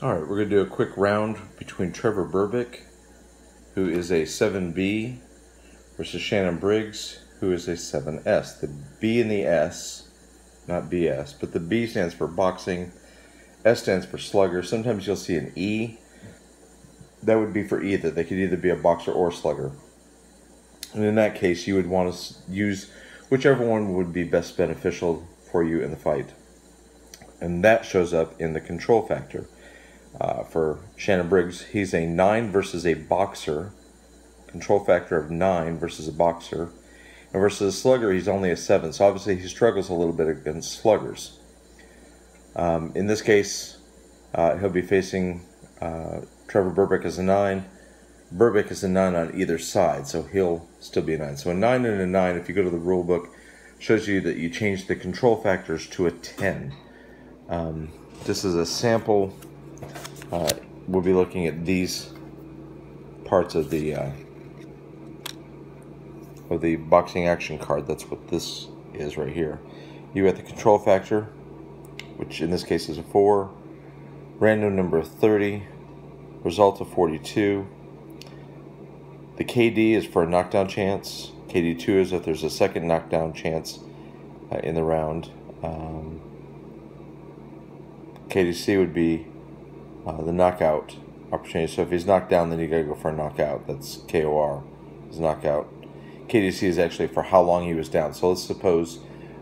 Alright, we're going to do a quick round between Trevor Burbick, who is a 7B, versus Shannon Briggs, who is a 7S. The B and the S, not BS, but the B stands for boxing, S stands for slugger. Sometimes you'll see an E. That would be for either. They could either be a boxer or a slugger. And in that case, you would want to use whichever one would be best beneficial for you in the fight. And that shows up in the control factor. For Shannon Briggs, he's a 9 versus a boxer. Control factor of 9 versus a boxer. And versus a slugger, he's only a 7. So obviously he struggles a little bit against sluggers. In this case, he'll be facing Trevor Burbick as a 9. Burbick is a 9 on either side, so he'll still be a 9. So a 9 and a 9, if you go to the rule book, shows you that you change the control factors to a 10. This is a sample. We'll be looking at these parts of the boxing action card. That's what this is right here. You got the control factor, which in this case is a 4, random number of 30, result of 42. The KD is for a knockdown chance. KD2 is if there's a second knockdown chance in the round. KDC would be the knockout opportunity. So if he's knocked down, then you gotta go for a knockout. That's KOR, is knockout. KDC is actually for how long he was down. So let's suppose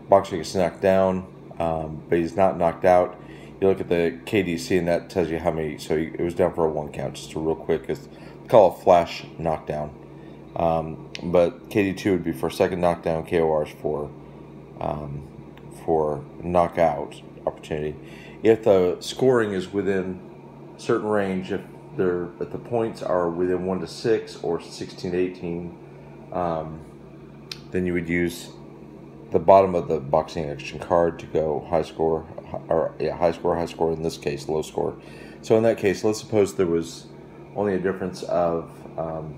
boxer gets knocked down, but he's not knocked out. You look at the KDC, and that tells you how many. So it was down for a 1 count. Just a real quick, it's called a flash knockdown. But KD2 would be for second knockdown. KOR is for knockout opportunity. If the scoring is within a certain range, if the points are within 1 to 6 or 16 to 18, then you would use the bottom of the boxing action card to go high score, high score, in this case low score. So in that case, let's suppose there was only a difference of 1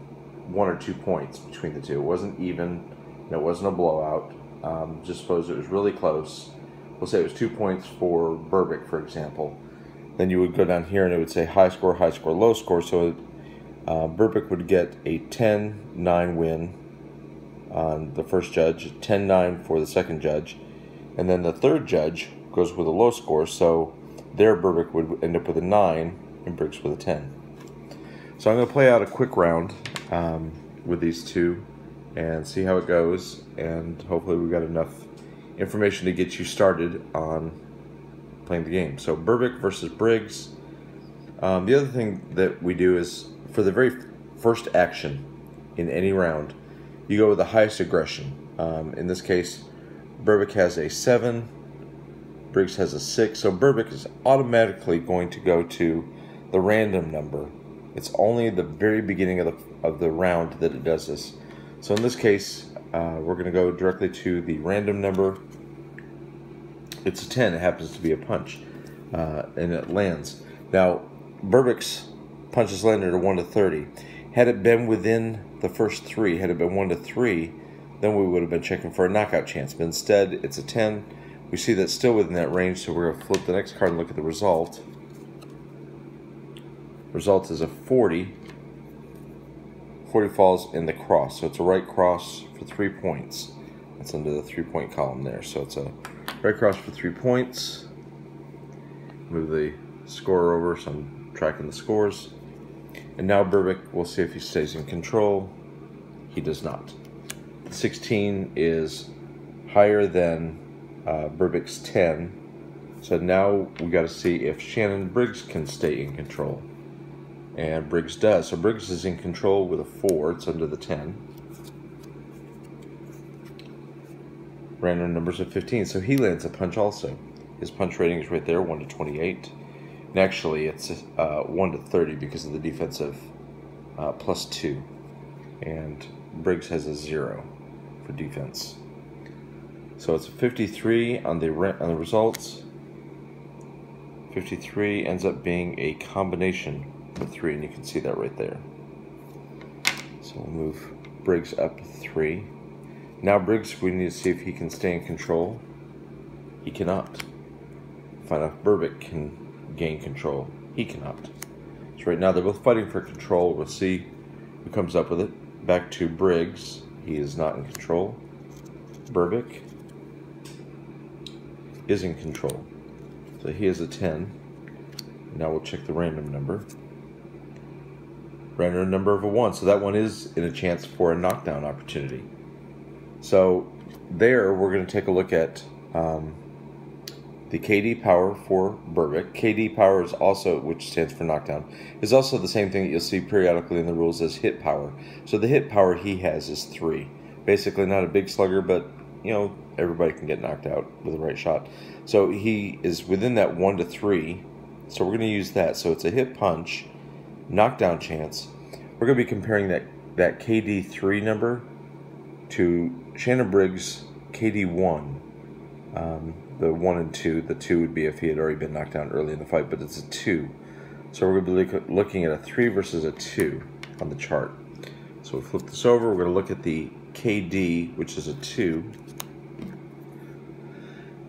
or 2 points between the two. It wasn't even, and it wasn't a blowout. Just suppose it was really close. We'll say it was 2 points for Burbick, for example. Then you would go down here and it would say high score, low score. So Burbick would get a 10-9 win on the first judge, 10-9 for the second judge, and then the third judge goes with a low score. So there Burbick would end up with a 9 and Briggs with a 10. So I'm going to play out a quick round with these two and see how it goes, and hopefully we've got enough information to get you started on playing the game. So Burbick versus Briggs. The other thing that we do is for the very first action in any round, you go with the highest aggression. In this case, Burbick has a 7, Briggs has a 6, so Burbick is automatically going to go to the random number. It's only the very beginning of the round that it does this. So in this case, we're going to go directly to the random number. It's a 10. It happens to be a punch, and it lands. Now, Burbick's punches landed at 1 to 30. Had it been within the first 3, had it been 1 to 3, then we would have been checking for a knockout chance. But instead, it's a 10. We see that's still within that range, so we're going to flip the next card and look at the result. Result is a 40. 40 falls in the cross, so it's a right cross for 3 points. That's under the 3-point column there. So it's a right cross for 3 points. Move the scorer over so I'm tracking the scores. And now Burbick, we'll see if he stays in control. He does not. 16 is higher than Burbick's 10. So now we got to see if Shannon Briggs can stay in control. And Briggs does. So Briggs is in control with a 4. It's under the 10. Random numbers of 15. So he lands a punch also. His punch rating is right there, 1 to 28. And actually, it's 1 to 30 because of the defensive +2. And Briggs has a 0 for defense. So it's a 53 on the results. 53 ends up being a combination of 3, and you can see that right there. So we'll move Briggs up 3. Now Briggs, we need to see if he can stay in control. He cannot. Find out if Burbick can gain control. He cannot. So right now they're both fighting for control. We'll see who comes up with it. Back to Briggs. He is not in control. Burbick is in control. So he has a 10. Now we'll check the random number. Random number of a 1. So that one is in a chance for a knockdown opportunity. So there we're going to take a look at the KD power for Burbick. KD power is also, which stands for knockdown, is also the same thing that you'll see periodically in the rules as hit power. So the hit power he has is 3. Basically not a big slugger, but you know, everybody can get knocked out with the right shot. So he is within that 1 to 3. So we're going to use that. So it's a hit punch, knockdown chance. We're going to be comparing that KD 3 number to Shannon Briggs' KD 1. The 1 and 2. The 2 would be if he had already been knocked down early in the fight, but it's a 2. So we're going to be looking at a 3 versus a 2 on the chart. So we'll flip this over. We're going to look at the KD, which is a 2.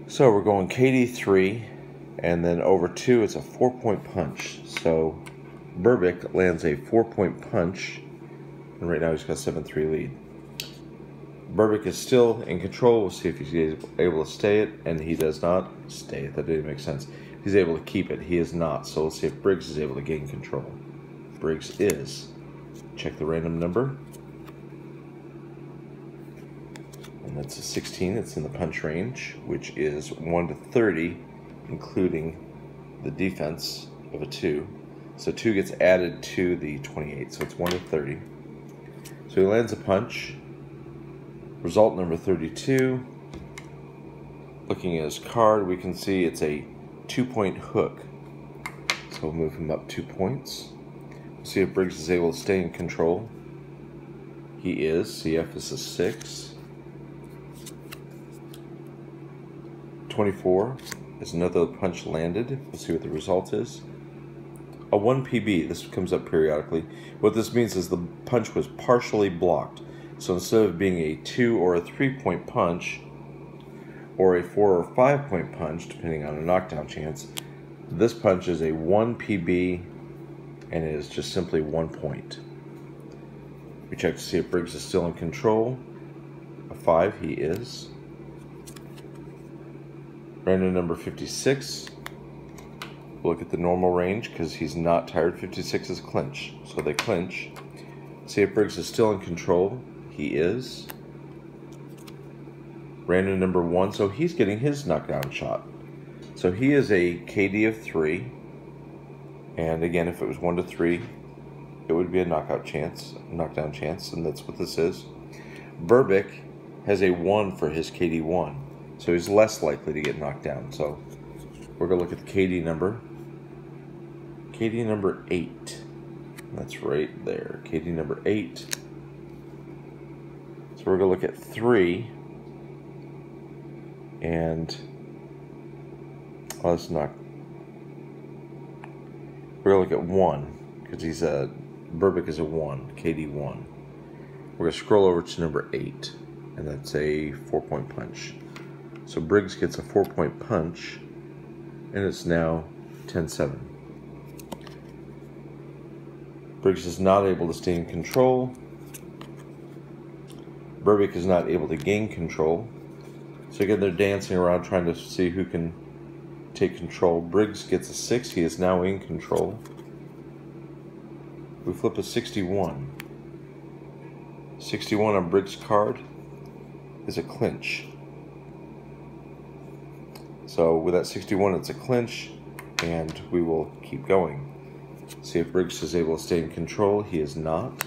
So we're going KD 3, and then over 2, it's a 4-point punch. So Burbick lands a 4-point punch, and right now he's got a 7-3 lead. Burbick is still in control. We'll see if he's able to stay it, and he does not stay it. That didn't make sense. He's able to keep it. He is not. So we'll see if Briggs is able to gain control. Briggs is. Check the random number. And that's a 16. It's in the punch range, which is 1 to 30, including the defense of a 2. So 2 gets added to the 28, so it's 1 to 30. So he lands a punch. Result number 32. Looking at his card, we can see it's a 2-point hook. So we'll move him up 2 points. We'll see if Briggs is able to stay in control. He is. CF is a 6. 24 is another punch landed. We'll see what the result is. A 1 PB. This comes up periodically. What this means is the punch was partially blocked. So instead of being a 2 or a 3-point punch, or a 4 or 5-point punch, depending on a knockdown chance, this punch is a 1 PB, and it is just simply 1 point. We check to see if Briggs is still in control. A 5, he is. Random number 56. We'll look at the normal range because he's not tired. 56 is clinch, so they clinch. See if Briggs is still in control. He is. Random number 1, so he's getting his knockdown shot. So he is a KD of 3. And again, if it was 1 to 3, it would be a knockdown chance, and that's what this is. Burbick has a 1 for his KD 1, so he's less likely to get knocked down. So we're going to look at the KD number. KD number 8. That's right there. KD number 8. So we're going to look at 3, and let's not. We're going to look at 1 because he's a Burbick is a 1, KD 1. We're going to scroll over to number 8, and that's a 4-point punch. So Briggs gets a 4-point punch, and it's now 10-7. Briggs is not able to stay in control. Burbick is not able to gain control. So again, they're dancing around trying to see who can take control. Briggs gets a 6. He is now in control. We flip a 61. 61 on Briggs' card is a clinch. So with that 61, it's a clinch, and we will keep going. See if Briggs is able to stay in control. He is not.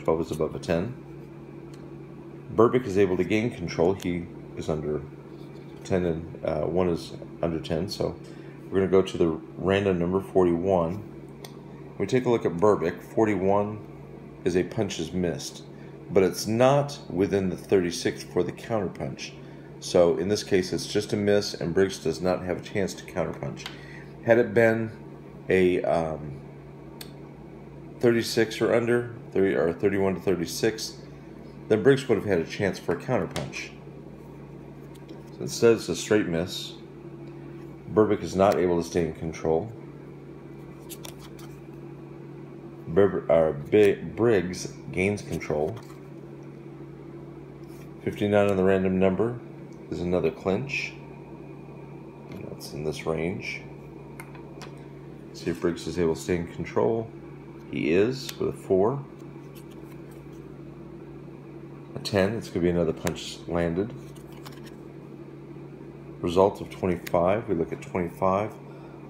12 is above a 10. Burbick is able to gain control. He is under 10, and 1 is under 10. So we're going to go to the random number 41. We take a look at Burbick. 41 is a punch is missed, but it's not within the 36 for the counterpunch. So in this case, it's just a miss, and Briggs does not have a chance to counterpunch. Had it been a 36 or under, 30 or 31 to 36, then Briggs would have had a chance for a counterpunch. So instead, it's a straight miss. Burbick is not able to stay in control. Briggs gains control. 59 on the random number is another clinch. And that's in this range. See if Briggs is able to stay in control. He is, with a 4. A 10, it's going to be another punch landed. Result of 25, we look at 25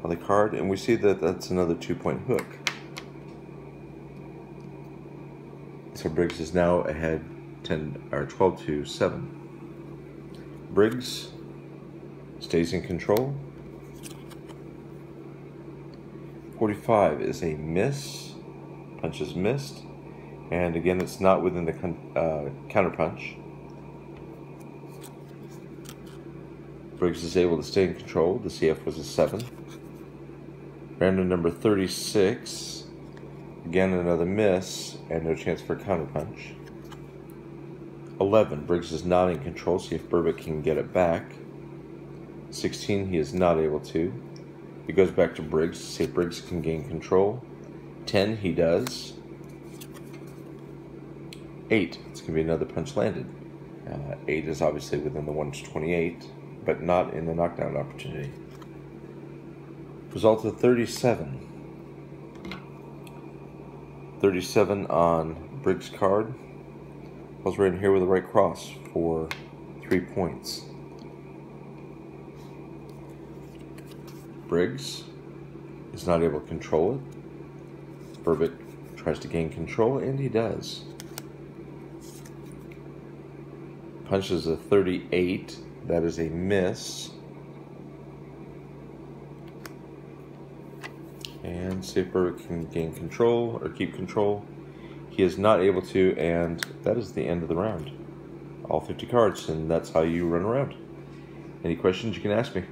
on the card, and we see that that's another 2-point hook. So Briggs is now ahead 12-7. Briggs stays in control. 45 is a miss. Punch is missed, and again it's not within the counter punch. Briggs is able to stay in control. The CF was a 7. Random number 36, again another miss and no chance for a counter punch. 11, Briggs is not in control. See if Burbick can get it back. 16, he is not able to. He goes back to Briggs to see if Briggs can gain control. 10, he does. 8, it's going to be another punch landed. 8 is obviously within the 1-28, but not in the knockdown opportunity. Result of 37. 37 on Briggs' card. Goes right in here with a right cross for 3 points. Briggs is not able to control it. Burbick tries to gain control, and he does. Punches a 38. That is a miss. And see if Burbick can gain control or keep control. He is not able to, and that is the end of the round. All 50 cards, and that's how you run around. Any questions you can ask me.